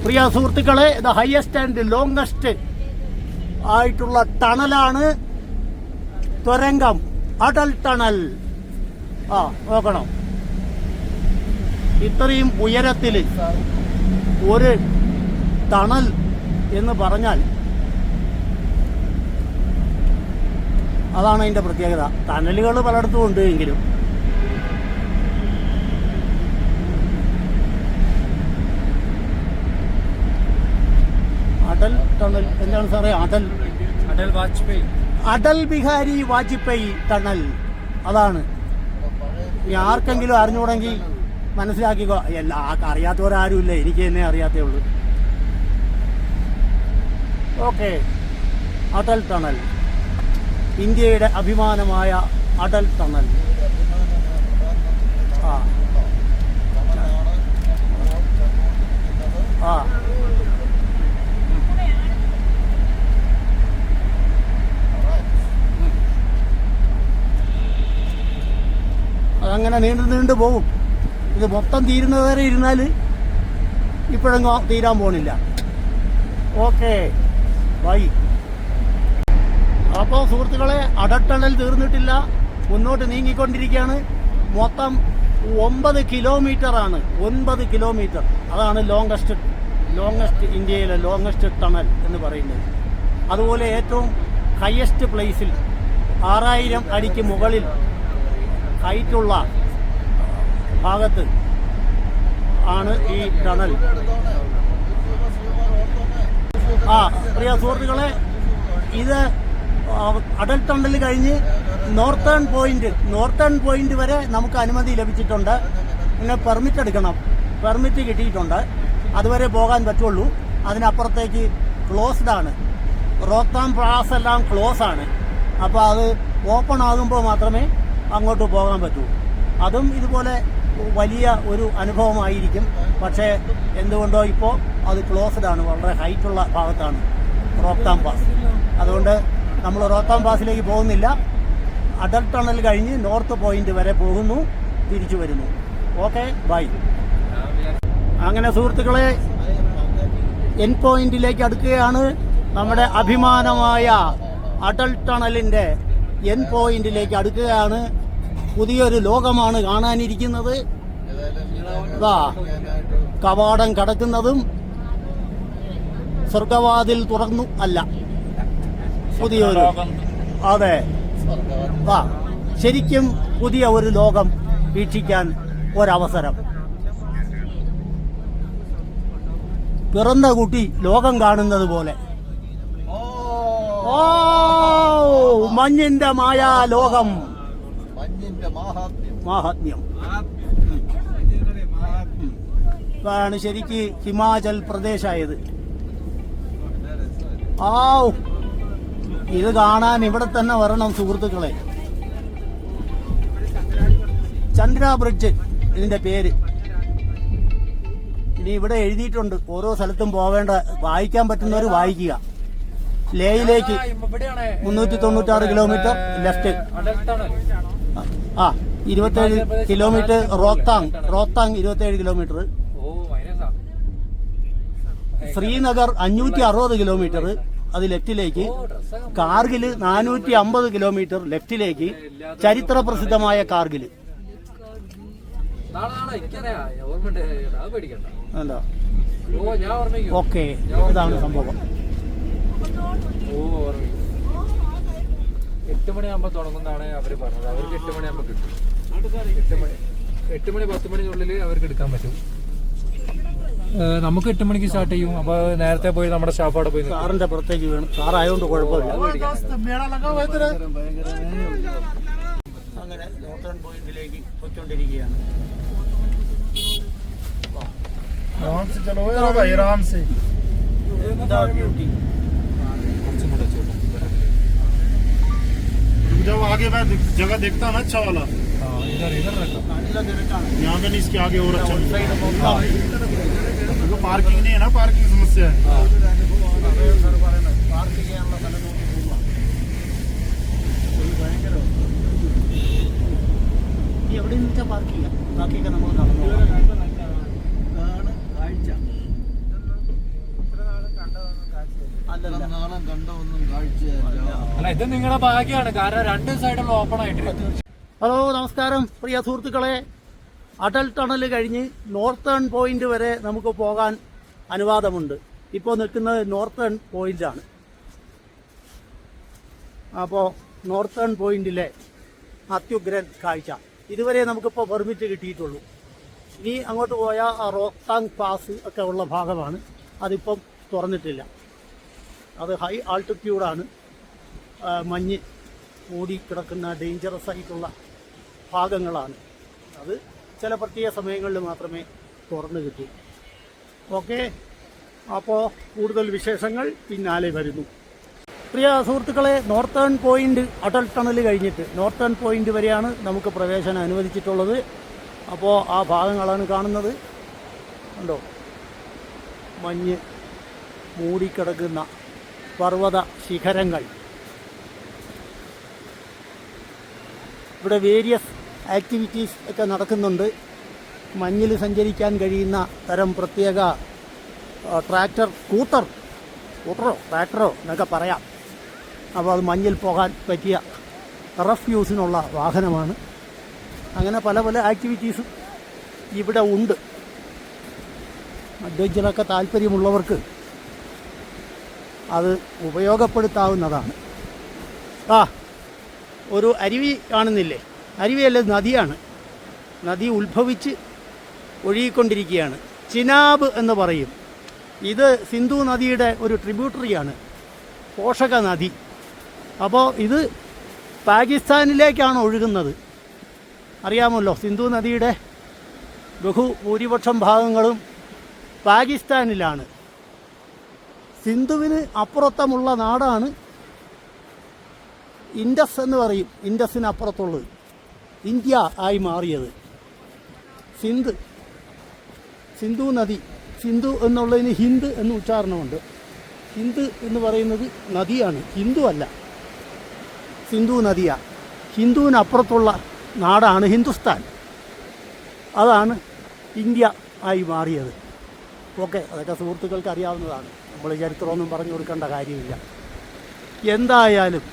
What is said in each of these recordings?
പ്രിയ സുഹൃത്തുക്കളെ, the highest and longest ആയിട്ടുള്ള ടണലാണ് തുരങ്കം, അടൽ ടണൽ. നോക്കണം, ഇത്രയും ഉയരത്തിൽ ഒരു ടണൽ എന്ന് പറഞ്ഞാൽ അതാണ് അതിൻ്റെ പ്രത്യേകത. ടണലുകൾ പലയിടത്തും ഉണ്ട് എങ്കിലും അടൽ ടണൽ എന്താണ് സാറേ? അടൽ ബിഹാരി വാജ്പേയി ടണൽ. അതാണ്. ഇനി ആർക്കെങ്കിലും അറിഞ്ഞുകൂടെങ്കിൽ മനസ്സിലാക്കിക്കോ. അറിയാത്തവരാരും ഇല്ല, എനിക്ക് തന്നെ അറിയാത്തേ ഉള്ളൂ. ഓക്കെ, അടൽ ടണൽ, ഇന്ത്യയുടെ അഭിമാനമായ അടൽ ടണൽ. അതങ്ങനെ നീണ്ടു പോകും. ഇത് മൊത്തം തീരുന്നവരെ ഇരുന്നാൽ ഇപ്പോഴെങ്ങും തീരാൻ പോണില്ല. Okay, bye. അപ്പോൾ സുഹൃത്തുക്കളെ, അടൽ ടണൽ തീർന്നിട്ടില്ല, മുന്നോട്ട് നീങ്ങിക്കൊണ്ടിരിക്കുകയാണ്. മൊത്തം 9 കിലോമീറ്ററാണ്. 9 കിലോമീറ്റർ. അതാണ് ലോങ്ങസ്റ്റ് ഇന്ത്യയിലെ ലോങ്ങസ്റ്റ് ടണൽ എന്ന് പറയുന്നത്. അതുപോലെ ഏറ്റവും ഹയസ്റ്റ് പ്ലേസിൽ 6000 അടിക്ക് മുകളിൽ ഹൈറ്റുള്ള ഭാഗത്ത് ആണ് ഈ ടണൽ. പ്രിയ സുഹൃത്തുക്കളെ, ഇത് അടൽ ടണൽ കഴിഞ്ഞ് നോർത്തേൺ പോയിന്റ് വരെ നമുക്ക് അനുമതി ലഭിച്ചിട്ടുണ്ട്. പിന്നെ പെർമിറ്റ് എടുക്കണം. പെർമിറ്റ് കിട്ടിയിട്ടുണ്ട്. അതുവരെ പോകാൻ പറ്റുള്ളൂ. അതിനപ്പുറത്തേക്ക് ക്ലോസ്ഡ് ആണ്. റോത്താം പാസ് എല്ലാം ക്ലോസ് ആണ്. അപ്പോൾ അത് ഓപ്പൺ ആകുമ്പോൾ മാത്രമേ അങ്ങോട്ട് പോകാൻ പറ്റൂ. അതും ഇതുപോലെ വലിയ ഒരു അനുഭവമായിരിക്കും. പക്ഷേ എന്തുകൊണ്ടോ ഇപ്പോൾ അത് ക്ലോസ്ഡ് ആണ്. വളരെ ഹൈറ്റുള്ള ഭാഗത്താണ് റോത്താം പാസ്. അതുകൊണ്ട് നമ്മൾ റോത്താം പാസിലേക്ക് പോകുന്നില്ല. അടൽ ടണൽ കഴിഞ്ഞ് നോർത്ത് പോയിന്റ് വരെ പോകുന്നു, തിരിച്ചു വരുന്നു. Okay, bye. അങ്ങനെ സുഹൃത്തുക്കളെ, എൻ പോയിന്റിലേക്ക് അടുക്കുകയാണ്. നമ്മുടെ അഭിമാനമായ അടൽ ടണലിന്റെ എൻ പോയിന്റിലേക്ക് അടുക്കുകയാണ്. പുതിയൊരു ലോകമാണ് കാണാനിരിക്കുന്നത്. കവാടം കടക്കുന്നതും സ്വർഗവാതിൽ തുറന്നു അല്ല, പുതിയൊരു, അതെ, ശരിക്കും പുതിയ ഒരു ലോകം വീക്ഷിക്കാൻ ഒരവസരം. പിറന്ന കുട്ടി ലോകം കാണുന്നത് പോലെ. മഞ്ഞിന്റെ മായാ ലോകം, മാഹാത്മ്യം. ഇതാണ് ശരിക്ക് ഹിമാചൽ പ്രദേശായത്. ഇത് കാണാൻ ഇവിടെ തന്നെ വരണം സുഹൃത്തുക്കളെ. ചന്ദ്ര ബ്രിഡ്ജ് ഇതിന്റെ പേര്. ഇനി ഇവിടെ എഴുതിയിട്ടുണ്ട് ഓരോ സ്ഥലത്തും പോവേണ്ട. വായിക്കാൻ പറ്റുന്നവർ വായിക്കുക. ലേയിലേക്ക് 396 kilometre left. 27 kilometre Rohtang 27 kilometre. Srinagar 560 kilometre, അത് ലെഫ്റ്റിലേക്ക്. കാർഗില് 450 കിലോമീറ്റർ ലെഫ്റ്റിലേക്ക്. ചരിത്ര പ്രസിദ്ധമായ കാർഗില്. എന്താ? ഓക്കെ, ഇതാണ് സംഭവം. 8 മണിയാകുമ്പോൾ തുടങ്ങുന്നതാണ് അവര് പറഞ്ഞത്. അവർക്ക് 8 മണിയാകുമ്പോൾ കിട്ടും. 8 മണി 10 മണിക്കുള്ളിൽ അവർക്ക് എടുക്കാൻ പറ്റും. നമുക്ക് 8 മണിക്ക് സ്റ്റാർട്ട് ചെയ്യും. അപ്പൊ നേരത്തെ പോയി നമ്മുടെ സ്റ്റാഫ് അവിടെ പോയി. കാറിന്റെ പുറത്തേക്ക് വീണു. കാറായതുകൊണ്ട് കുഴപ്പമില്ല. അങ്ങനെ നോർത്തേൺ പോയിന്റിലേക്ക് പോയിക്കൊണ്ടിരിക്കുകയാണ്. जब आगे मैं जगह देखता ना अच्छा वाला, इधर रखा यहाँ पे नहीं, इसके आगे और अच्छा। पार्किंग नहीं है ना, पार्किंग समस्या है. എവിടെ നിന്ന് വെച്ചാൽ പാർക്ക് ചെയ്യാം. ബാക്കിയൊക്കെ നമ്മൾ നടന്നു. കാഴ്ച അല്ല, ഇത് നിങ്ങളുടെ ഭാഗ്യമാണ്. കാരണം 2 സൈഡും ഓപ്പൺ ആയിട്ട്. ഹലോ, നമസ്കാരം പ്രിയ സുഹൃത്തുക്കളെ. അടൽ ടണൽ കഴിഞ്ഞ് നോർത്തേൺ പോയിന്റ് വരെ നമുക്ക് പോകാൻ അനുവാദമുണ്ട്. ഇപ്പോൾ നിൽക്കുന്നത് നോർത്തേൺ പോയിന്റാണ്. അപ്പോൾ നോർത്തേൺ പോയിന്റിലെ അത്യുഗ്രൻ കാഴ്ച ഇതുവരെ നമുക്കിപ്പോൾ പെർമിറ്റ് കിട്ടിയിട്ടുള്ളൂ. ഇനി അങ്ങോട്ട് പോയാൽ റോക്താങ് പാസ് ഒക്കെ ഉള്ള ഭാഗമാണ്. അതിപ്പം തുറന്നിട്ടില്ല. അത് ഹൈ ആൾട്ടിറ്റ്യൂഡാണ്. മഞ്ഞ് മൂടി കിടക്കുന്ന ഡേഞ്ചറസ് ആയിട്ടുള്ള ഭാഗങ്ങളാണ്. അത് ചില പ്രത്യേക സമയങ്ങളിൽ മാത്രമേ തുറന്നു കിട്ടൂ. ഓക്കെ, അപ്പോൾ കൂടുതൽ വിശേഷങ്ങൾ പിന്നാലെ വരുന്നു. പ്രിയ സുഹൃത്തുക്കളെ, നോർത്തേൺ പോയിന്റ് അടൽ ടണൽ കഴിഞ്ഞിട്ട് നോർത്തേൺ പോയിന്റ് വരെയാണ് നമുക്ക് പ്രവേശനം അനുവദിച്ചിട്ടുള്ളത്. അപ്പോൾ ആ ഭാഗങ്ങളാണ് കാണുന്നത്. ഉണ്ടോ, മഞ്ഞ് മൂടിക്കിടക്കുന്ന പർവ്വത ശിഖരങ്ങൾ. ഇവിടെ വേരിയസ് ആക്ടിവിറ്റീസ് ഒക്കെ നടക്കുന്നുണ്ട്. മഞ്ഞിൽ സഞ്ചരിക്കാൻ കഴിയുന്ന തരം പ്രത്യേക ട്രാക്ടറോ എന്നൊക്കെ പറയാം. അപ്പോൾ അത് മഞ്ഞിൽ പോകാൻ പറ്റിയ റഫ് യൂസിനുള്ള വാഹനമാണ്. അങ്ങനെ പല പല ആക്ടിവിറ്റീസും ഇവിടെ ഉണ്ട്. അഡ്വഞ്ചറൊക്കെ താല്പര്യമുള്ളവർക്ക് അത് ഉപയോഗപ്പെടുത്താവുന്നതാണ്. ഒരു അരുവി കാണുന്നില്ലേ? അരുവിയല്ല, നദിയാണ്. നദി ഉത്ഭവിച്ച് ഒഴുകിക്കൊണ്ടിരിക്കുകയാണ്. ചിനാബ് എന്ന് പറയും. ഇത് സിന്ധു നദിയുടെ ഒരു ട്രിബ്യൂട്ടറിയാണ്, പോഷക നദി. അപ്പോൾ ഇത് പാകിസ്ഥാനിലേക്കാണ് ഒഴുകുന്നത്. അറിയാമല്ലോ, സിന്ധു നദിയുടെ ബഹുഭൂരിപക്ഷം ഭാഗങ്ങളും പാകിസ്ഥാനിലാണ്. സിന്ധുവിന് അപ്പുറത്തുമുള്ള നാടാണ് ഇൻഡസ് എന്ന് പറയും. ഇൻഡസിന് അപ്പുറത്തുള്ളത് ഇന്ത്യ ആയി മാറിയത്. സിന്ധു നദി, സിന്ധു എന്നുള്ളതിന് ഹിന്ദ് എന്ന് ഉച്ചാരണമുണ്ട്. ഹിന്ദ് എന്ന് പറയുന്നത് നദിയാണ്, ഹിന്ദു അല്ല. സിന്ധു നദിയാണ്. ഹിന്ദുവിനപ്പുറത്തുള്ള നാടാണ് ഹിന്ദുസ്ഥാൻ. അതാണ് ഇന്ത്യ ആയി മാറിയത്. ഓക്കെ, അതൊക്കെ സുഹൃത്തുക്കൾക്ക് അറിയാവുന്നതാണ്. നമ്മൾ ചരിത്രമൊന്നും പറഞ്ഞു കൊടുക്കേണ്ട കാര്യമില്ല. എന്തായാലും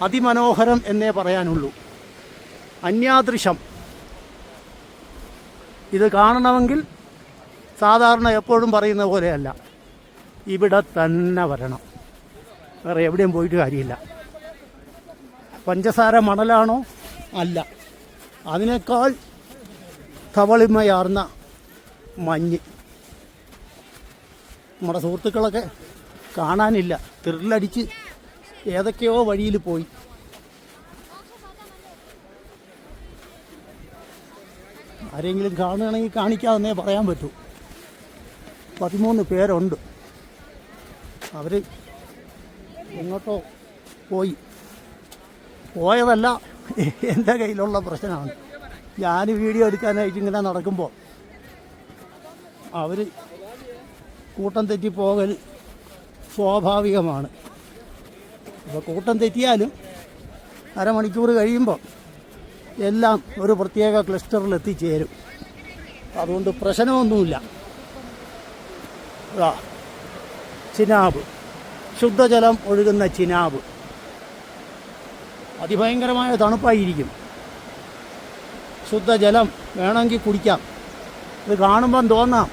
അതിമനോഹരം എന്നേ പറയാനുള്ളൂ. അന്യാദൃശം. ഇത് കാണണമെങ്കിൽ സാധാരണ എപ്പോഴും പറയുന്ന പോലെയല്ല, ഇവിടെ തന്നെ വരണം. വേറെ എവിടെയും പോയിട്ട് കാര്യമില്ല. പഞ്ചസാര മണലാണോ? അല്ല, അതിനേക്കാൾ ധവളിമയാർന്ന മഞ്ഞ്. നമ്മുടെ സുഹൃത്തുക്കളൊക്കെ കാണാനില്ല, തിരിലടിച്ച് ഏതൊക്കെയോ വഴിയിൽ പോയി. ആരെങ്കിലും കാണുകയാണെങ്കിൽ കാണിക്കാതെന്നേ പറയാൻ പറ്റൂ. 13 പേരുണ്ട്. അവർ എങ്ങോട്ടോ പോയതല്ല, എൻ്റെ കയ്യിലുള്ള പ്രശ്നമാണ്. ഞാൻ വീഡിയോ എടുക്കാനായിട്ട് ഇങ്ങനെ നടക്കുമ്പോൾ അവർ കൂട്ടം തെറ്റിപ്പോകൽ സ്വാഭാവികമാണ്. അപ്പോൾ കൂട്ടം തെറ്റിയാലും അരമണിക്കൂർ കഴിയുമ്പോൾ എല്ലാം ഒരു പ്രത്യേക ക്ലസ്റ്ററിൽ എത്തിച്ചേരും. അതുകൊണ്ട് പ്രശ്നമൊന്നുമില്ല. ചിനാബ്, ശുദ്ധജലം ഒഴുകുന്ന ചിനാബ്. അതിഭയങ്കരമായ തണുപ്പായിരിക്കും. ശുദ്ധജലം വേണമെങ്കിൽ കുടിക്കാം. ഇത് കാണുമ്പം തോന്നാം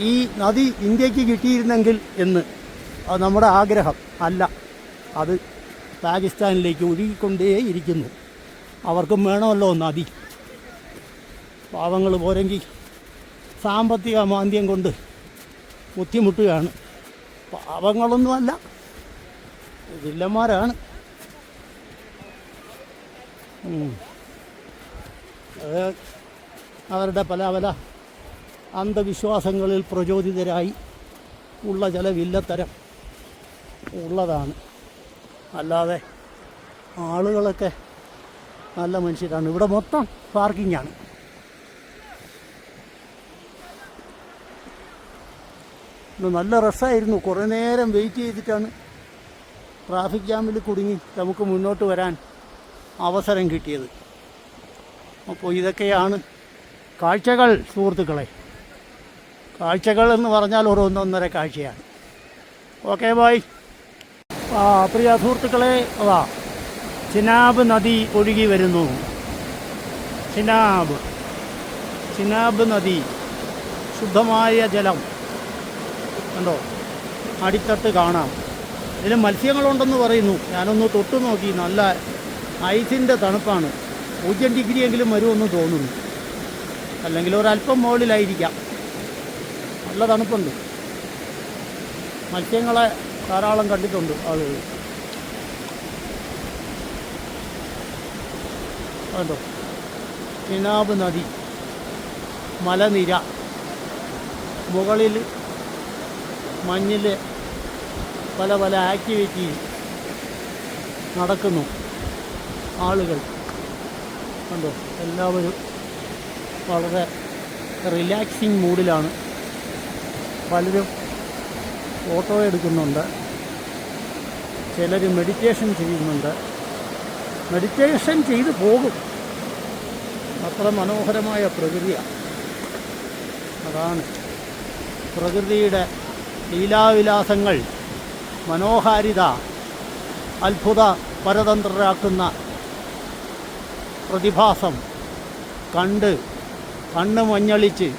ഈ നദി ഇന്ത്യക്ക് കിട്ടിയിരുന്നെങ്കിൽ എന്ന്. അത് നമ്മുടെ ആഗ്രഹം അല്ല, അത് പാകിസ്ഥാനിലേക്ക് ഒഴുകിക്കൊണ്ടേയിരിക്കുന്നു. അവർക്കും വേണമല്ലോ നദി. പാവങ്ങൾ പോരെങ്കിൽ സാമ്പത്തിക മാന്ദ്യം കൊണ്ട് ബുദ്ധിമുട്ടുകയാണ്. പാവങ്ങളൊന്നുമല്ല, വില്ലന്മാരാണ്. അവരുടെ പല പല അന്ധവിശ്വാസങ്ങളിൽ പ്രചോദിതരായി ഉള്ള ചില വില്ലത്തരം ഉള്ളതാണ്. അല്ലാതെ ആളുകളൊക്കെ നല്ല മനുഷ്യരാണ്. ഇവിടെ മൊത്തം പാർക്കിങ്ങാണ്. നല്ല റഷായിരുന്നു. കുറേ നേരം വെയിറ്റ് ചെയ്തിട്ടാണ് ട്രാഫിക് ജാമിൽ കുടുങ്ങി നമുക്ക് മുന്നോട്ട് വരാൻ അവസരം കിട്ടിയത്. അപ്പോൾ ഇതൊക്കെയാണ് കാഴ്ചകൾ സുഹൃത്തുക്കളെ. കാഴ്ചകൾ എന്ന് പറഞ്ഞാൽ ഒരു 1.5 കാഴ്ചയാണ്. Okay bye. പ്രിയ സുഹൃത്തുക്കളെ, അതാ ചിനാബ് നദി ഒഴുകി വരുന്നു. ചിനാബ് നദി, ശുദ്ധമായ ജലം കണ്ടോ, അടിത്തട്ട് കാണാം. ഇതിൽ മത്സ്യങ്ങളുണ്ടെന്ന് പറയുന്നു. ഞാനൊന്ന് തൊട്ട് നോക്കി, നല്ല ഐസിൻ്റെ തണുപ്പാണ്. 0 ഡിഗ്രി എങ്കിലും വരുമെന്ന് തോന്നുന്നു, അല്ലെങ്കിൽ ഒരല്പം മുകളിലായിരിക്കാം. നല്ല തണുപ്പുണ്ട്. മത്സ്യങ്ങളെ ധാരാളം കണ്ടിട്ടുണ്ട്. അത് കണ്ടോ, ചിനാബ് നദി, മലനിര, മുകളിൽ മഞ്ഞിൽ പല പല ആക്ടിവിറ്റി നടക്കുന്നു. ആളുകൾ കണ്ടോ, എല്ലാവരും വളരെ റിലാക്സിങ് മൂഡിലാണ്. പലരും ഫോട്ടോ എടുക്കുന്നുണ്ട്, ചിലർ മെഡിറ്റേഷൻ ചെയ്യുന്നുണ്ട്. മെഡിറ്റേഷൻ ചെയ്ത് പോകും. അത്ര മനോഹരമായ പ്രകൃതിയാണ്. അതാണ് പ്രകൃതിയുടെ ലീലാവിലാസങ്ങൾ, മനോഹാരിത, അത്ഭുത പരതന്ത്രരാക്കുന്ന പ്രതിഭാസം കണ്ണ് മഞ്ഞളിച്ച്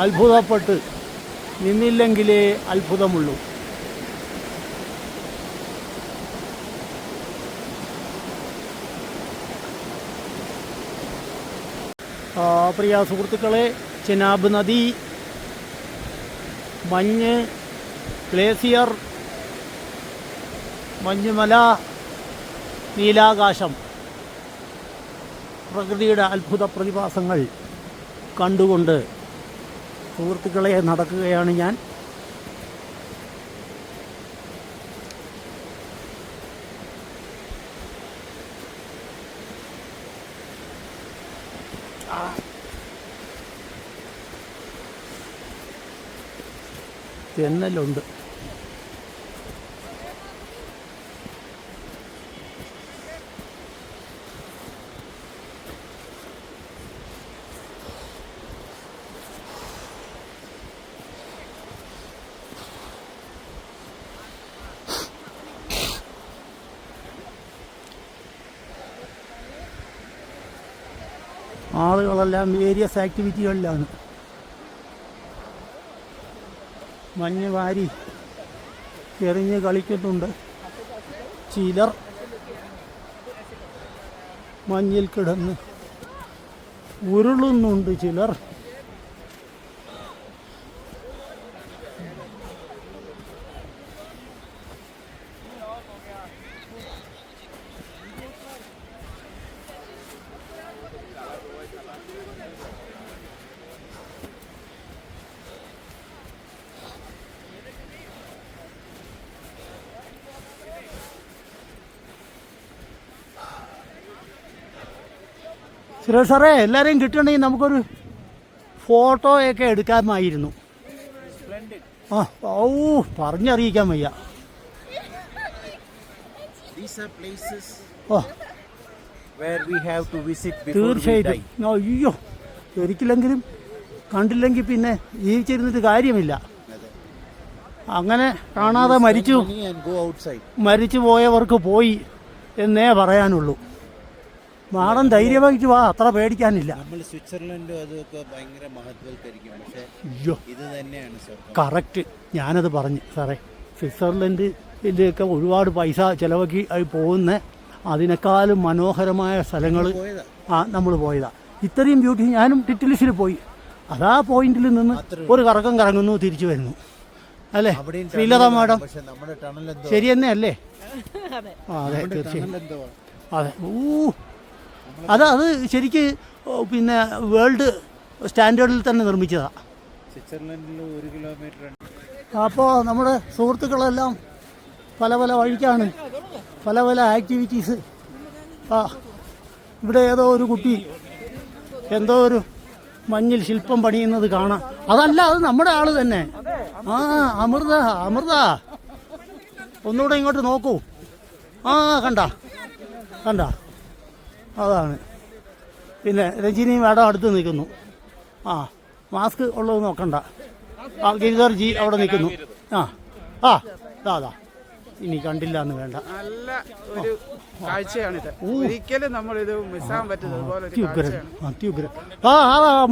അത്ഭുതപ്പെട്ട് നിന്നില്ലെങ്കിലേ അത്ഭുതമുള്ളൂ. പ്രിയ സുഹൃത്തുക്കളെ, ചിനാബ് നദി, മഞ്ഞ്, ഗ്ലേസിയർ, മഞ്ഞുമല, നീലാകാശം, പ്രകൃതിയുടെ അത്ഭുത പ്രതിഭാസങ്ങൾ കണ്ടുകൊണ്ട് സുഹൃത്തുക്കളെ നടക്കുകയാണ് ഞാൻ. തെന്നലുണ്ട്. ആളുകളെല്ലാം വേരിയസ് ആക്ടിവിറ്റികളിലാണ്. മഞ്ഞ് വാരി എറിഞ്ഞ് കളിക്കുന്നുണ്ട്. ചിലർ മഞ്ഞിൽ കിടന്ന് ഉരുളുന്നുണ്ട്. ചിലർ സുരേഷ് സാറേ, എല്ലാവരെയും കിട്ടണമെങ്കിൽ നമുക്കൊരു ഫോട്ടോയൊക്കെ എടുക്കാമായിരുന്നു. പറഞ്ഞറിയിക്കാൻ വയ്യ. തീർച്ചയായിട്ടും. അയ്യോ, ഒരിക്കലെങ്കിലും കണ്ടില്ലെങ്കിൽ പിന്നെ ജീവിച്ചിരുന്നിട്ട് കാര്യമില്ല. അങ്ങനെ കാണാതെ മരിച്ചു പോയവർക്ക് പോയി എന്നേ പറയാനുള്ളൂ. നാടൻ ധൈര്യമായിട്ട് വാ, അത്ര പേടിക്കാനില്ല. നമ്മൾ സ്വിറ്റ്സർലൻഡും അതൊക്കെ ഭയങ്കര മഹത്വവൽക്കരിക്കും, പക്ഷേ ഇത് തന്നെയാണ് കറക്റ്റ്. ഞാനത് പറഞ്ഞു സാറേ, സ്വിറ്റ്സർലൻഡിൻ്റെയൊക്കെ ഒരുപാട് പൈസ ചിലവാക്കി പോകുന്ന അതിനേക്കാളും മനോഹരമായ സ്ഥലങ്ങൾ നമ്മൾ പോയതാ. ഇത്രയും ബ്യൂട്ടി. ഞാനും ടിറ്റിലിസിൽ പോയി. അതാ പോയിന്റിൽ നിന്ന് ഒരു കറക്കം കറങ്ങുന്നു, തിരിച്ചു വരുന്നു. അല്ലേ ശ്രീലത മാഡം? ശരി തന്നെ അല്ലേ? അതെ, തീർച്ചയായും. അതെ. അത് ശരിക്ക് പിന്നെ വേൾഡ് സ്റ്റാൻഡേർഡിൽ തന്നെ നിർമ്മിച്ചതാണ്. സ്വിറ്റ്സർലൻഡിൽ 1 കിലോമീറ്റർ. അപ്പോൾ നമ്മുടെ സുഹൃത്തുക്കളെല്ലാം പല പല വഴിക്കാണ്, പല പല ആക്ടിവിറ്റീസ്. ഇവിടെ ഏതോ ഒരു കുട്ടി എന്തോ ഒരു മഞ്ഞിൽ ശില്പം പണിയുന്നത് കാണാം. അതല്ല, അത് നമ്മുടെ ആള് തന്നെ. അമൃത ഒന്നുകൂടെ ഇങ്ങോട്ട് നോക്കൂ. കണ്ട അതാണ്. പിന്നെ രഞ്ജിനി മാഡം അടുത്ത് നിൽക്കുന്നു. മാസ്ക് ഉള്ളത് നോക്കണ്ട. ആ ഗിരിധർ ജി അവിടെ നിൽക്കുന്നു. ആ ആ അതാ ഇനി കണ്ടില്ല എന്ന് വേണ്ട. നല്ല ഒരു കാഴ്ചയാണിത്. ഒരിക്കലും നമ്മളിത് മിസ്സാൻ പറ്റുന്നത് പോലെ ഒരു കാഴ്ചയാണ്. അത്യുഗ്രൻ. ആ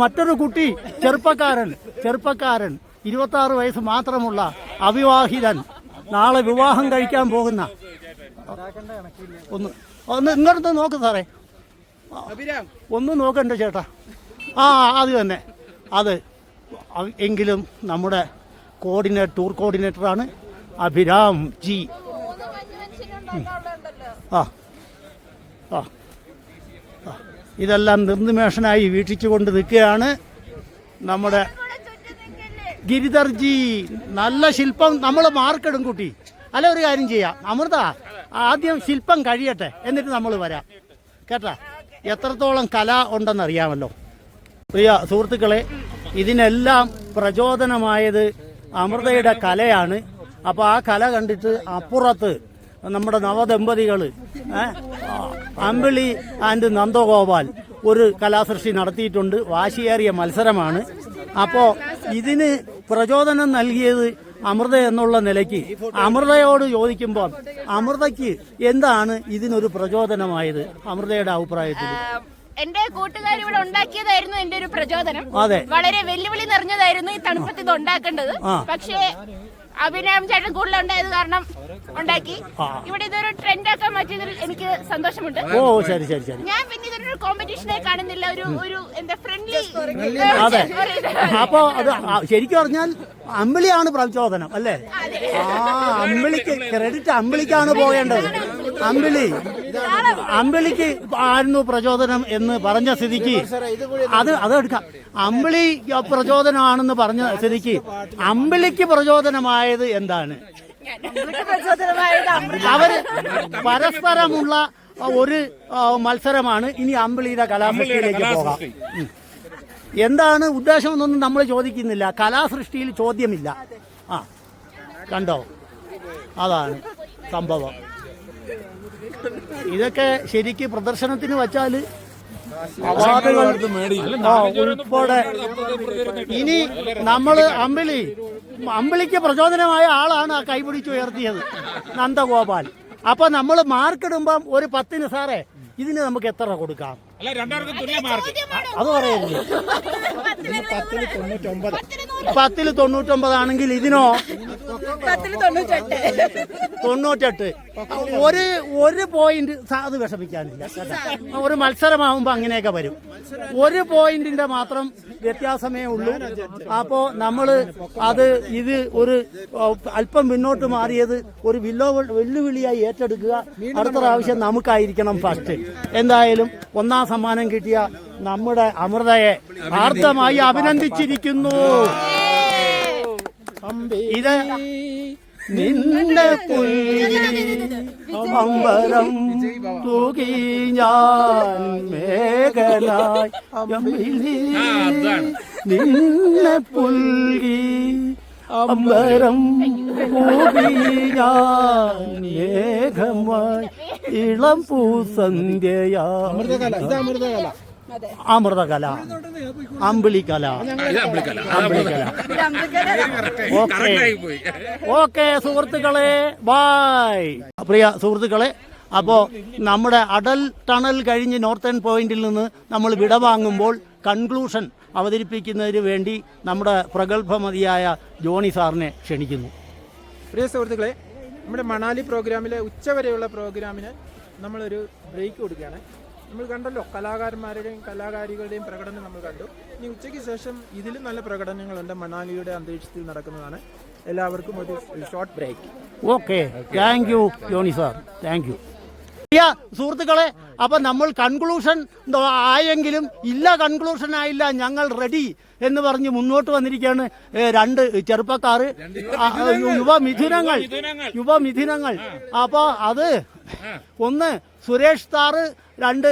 മറ്റൊരു കുട്ടി ചെറുപ്പക്കാരൻ 26 വയസ്സ് മാത്രമുള്ള അവിവാഹിതൻ നാളെ വിവാഹം കഴിക്കാൻ പോകുന്ന. ഒന്ന് ഇങ്ങോട്ട് നോക്ക് സാറേ, ഒന്ന് നോക്കണ്ട ചേട്ടാ. ആ അത് തന്നെ, അത് എങ്കിലും നമ്മുടെ ടൂർ കോർഡിനേറ്ററാണ് അഭിരാം ജി. ആ ആ ഇതെല്ലാം നിർനിമേഷനായി വീക്ഷിച്ചുകൊണ്ട് നിൽക്കുകയാണ് നമ്മുടെ ഗിരിധർ ജി. നല്ല ശില്പം. നമ്മൾ മാർക്കിടും കുട്ടി. അല്ല, ഒരു കാര്യം ചെയ്യാം അമൃത, ആദ്യം ശില്പം കഴിയട്ടെ, എന്നിട്ട് നമ്മൾ വരാം കേട്ടാ. എത്രത്തോളം കല ഉണ്ടെന്നറിയാമല്ലോ. പ്രിയ സുഹൃത്തുക്കളെ, ഇതിനെല്ലാം പ്രചോദനമായത് അമൃതയുടെ കലയാണ്. അപ്പോൾ ആ കല കണ്ടിട്ട് അപ്പുറത്ത് നമ്മുടെ നവദമ്പതികൾ അമ്പിളി ആൻഡ് നന്ദഗോപാൽ ഒരു കലാസൃഷ്ടി നടത്തിയിട്ടുണ്ട്. വാശിയേറിയ മത്സരമാണ്. അപ്പോൾ ഇതിന് പ്രചോദനം നൽകിയത് അമൃത എന്നുള്ള നിലയ്ക്ക് അമൃതയോട് ചോദിക്കുമ്പോൾ അമൃതയ്ക്ക് എന്താണ് ഇതിനൊരു പ്രചോദനമായത് അമൃതയുടെ അഭിപ്രായത്തിൽ? എന്റെ കൂട്ടുകാർ ഇവിടെ ഉണ്ടാക്കിയതായിരുന്നു എന്റെ ഒരു പ്രചോദനം. അതെ, വളരെ വെല്ലുവിളി നിറഞ്ഞതായിരുന്നു ഈ തണുപ്പത്ത് ഇത് ഉണ്ടാക്കേണ്ടത്. പക്ഷേ അഭിനയം ചേട്ടൻ കൂടുതൽ ഉണ്ടായത് കാരണം ഉണ്ടാക്കി. ഇവിടെ ഇതൊരു ട്രെൻഡ് ആക്കാൻ പറ്റിയതിൽ എനിക്ക് സന്തോഷമുണ്ട്. ഓ ശരി ശരി ശരി. ഞാൻ പിന്നെ ഇതൊരു കോമ്പറ്റീഷനായി കാണുന്നില്ല, ഒരു എന്താ ഫ്രണ്ട്ലി. അതെ, അപ്പോ അത് ശരിക്കും പറഞ്ഞാൽ അമ്പിളിയാണ് പ്രചോദനം അല്ലേ? അമ്പിളിക്ക് ക്രെഡിറ്റ് അമ്പിളിക്കാണ് പോകേണ്ടത്. അമ്പിളിക്ക് ആയിരുന്നു പ്രചോദനം എന്ന് പറഞ്ഞ സ്ഥിതിക്ക് അതെടുക്കാം. അമ്പിളി പ്രചോദനമാണെന്ന് പറഞ്ഞ സ്ഥിതിക്ക് അമ്പിളിക്ക് പ്രചോദനമായത് എന്താണ്? അവര് പരസ്പരമുള്ള ഒരു മത്സരമാണ്. ഇനി അമ്പിളിയുടെ കലാസൃഷ്ടിയിലേക്ക് പോകാം. എന്താണ് ഉദ്ദേശം എന്നൊന്നും നമ്മൾ ചോദിക്കുന്നില്ല. കലാസൃഷ്ടിയിൽ ചോദ്യമില്ല. ആ കണ്ടോ, അതാണ് സംഭവം. ഇതൊക്കെ ശരിക്ക് പ്രദർശനത്തിന് വച്ചാൽ അവാർഡുകൾ ഉൾപ്പെടെ. ഇനി നമ്മൾ അമ്പിളിക്ക് പ്രചോദനമായ ആളാണ് ആ കൈപിടിച്ച് ഉയർത്തിയത്, നന്ദഗോപാൽ. അപ്പൊ നമ്മൾ മാർക്കിടുമ്പം ഒരു 10 സാറേ ഇതിന് നമുക്ക് എത്ര കൊടുക്കാം? അത് പറയുന്നില്ല. 10 99 ആണെങ്കിൽ ഇതിനോ 98. ഒരു പോയിന്റ് അത് വിഷമിക്കാനില്ല. ഒരു മത്സരമാകുമ്പോ അങ്ങനെയൊക്കെ വരും. ഒരു പോയിന്റിന്റെ മാത്രം വ്യത്യാസമേ ഉള്ളൂ. അപ്പോ നമ്മള് ഇത് ഒരു അല്പം മുന്നോട്ട് മാറിയത് ഒരു വെല്ലുവിളിയായി ഏറ്റെടുക്കുക. അടുത്ത പ്രാവശ്യം നമുക്കായിരിക്കണം ഫസ്റ്റ്. എന്തായാലും 1ാം സമ്മാനം കിട്ടിയ നമ്മുടെ അമൃതയെ ആർദ്രമായി അഭിനന്ദിച്ചിരിക്കുന്നു. ഇത് നിന്റെ അമ്പരം തൂകി ഞാൻ മേഘനായി നിന്നെ പുൽകി അമ്പരം തൂകി ഞാൻ മേഘമായി ഇളം പൂസന്ധ്യയാ. അമൃതകല, അമ്പിളിക്കല. ഓക്കെ സുഹൃത്തുക്കളെ, ബൈ. പ്രിയ സുഹൃത്തുക്കളെ, അപ്പോൾ നമ്മുടെ അടൽ ടണൽ കഴിഞ്ഞ് നോർത്തേൺ പോയിന്റിൽ നിന്ന് നമ്മൾ വിടവാങ്ങുമ്പോൾ കൺക്ലൂഷൻ അവതരിപ്പിക്കുന്നതിന് വേണ്ടി നമ്മുടെ പ്രഗത്ഭമതിയായ ജോണി സാറിനെ ക്ഷണിക്കുന്നു. പ്രിയ സുഹൃത്തുക്കളെ, നമ്മുടെ മണാലി പ്രോഗ്രാമിലെ ഉച്ചവരെയുള്ള പ്രോഗ്രാമിന് നമ്മളൊരു ബ്രേക്ക് കൊടുക്കുകയാണ്. നമ്മൾ കണ്ടല്ലോ കലാകാരന്മാരുടെയും കലാകാരികളുടെയും പ്രകടനം നമ്മൾ കണ്ടു. ഇനി ഉച്ചയ്ക്ക് ശേഷം ഇതിലും നല്ല പ്രകടനങ്ങളുണ്ട് മണാലിയുടെ അന്തരീക്ഷത്തിൽ നടക്കുന്നതാണ്. എല്ലാവർക്കും ഒരു short break. Okay, thank you Johnny sir, thank you. പ്രിയ സുഹൃത്തുക്കളെ, അപ്പൊ നമ്മൾ കൺക്ലൂഷൻ ആയെങ്കിലും ഇല്ല, കൺക്ലൂഷൻ ആയില്ല, ഞങ്ങൾ റെഡി എന്ന് പറഞ്ഞ് മുന്നോട്ട് വന്നിരിക്കുകയാണ് 2 ചെറുപ്പക്കാർ, യുവമിഥുനങ്ങൾ. അപ്പൊ അത് ഒന്ന് സുരേഷ് സാറ്, 2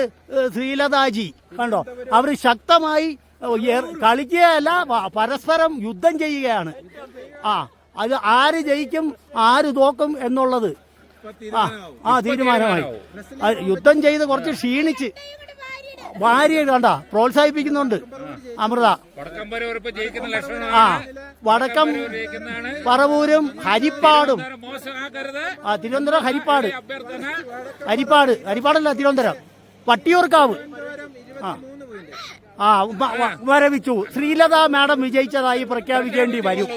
ശ്രീലതാജി. കണ്ടോ, അവർ ശക്തമായി കളിക്കുകയല്ല, പരസ്പരം യുദ്ധം ചെയ്യുകയാണ്. അത് ആര് ജയിക്കും ആര് തോക്കും എന്നുള്ളത് തീരുമാനമായി. യുദ്ധം ചെയ്ത് കുറച്ച് ക്ഷീണിച്ച് ഭാര്യ കണ്ട പ്രോത്സാഹിപ്പിക്കുന്നുണ്ട് അമൃത. വടക്കം പറവൂരും ഹരിപ്പാടും. തിരുവനന്തപുരം ഹരിപ്പാടല്ല തിരുവനന്തപുരം, വട്ടിയൂർക്കാവ്. വരവിച്ചു. ശ്രീലത മാഡം വിജയിച്ചതായി പ്രഖ്യാപിക്കേണ്ടി വരും.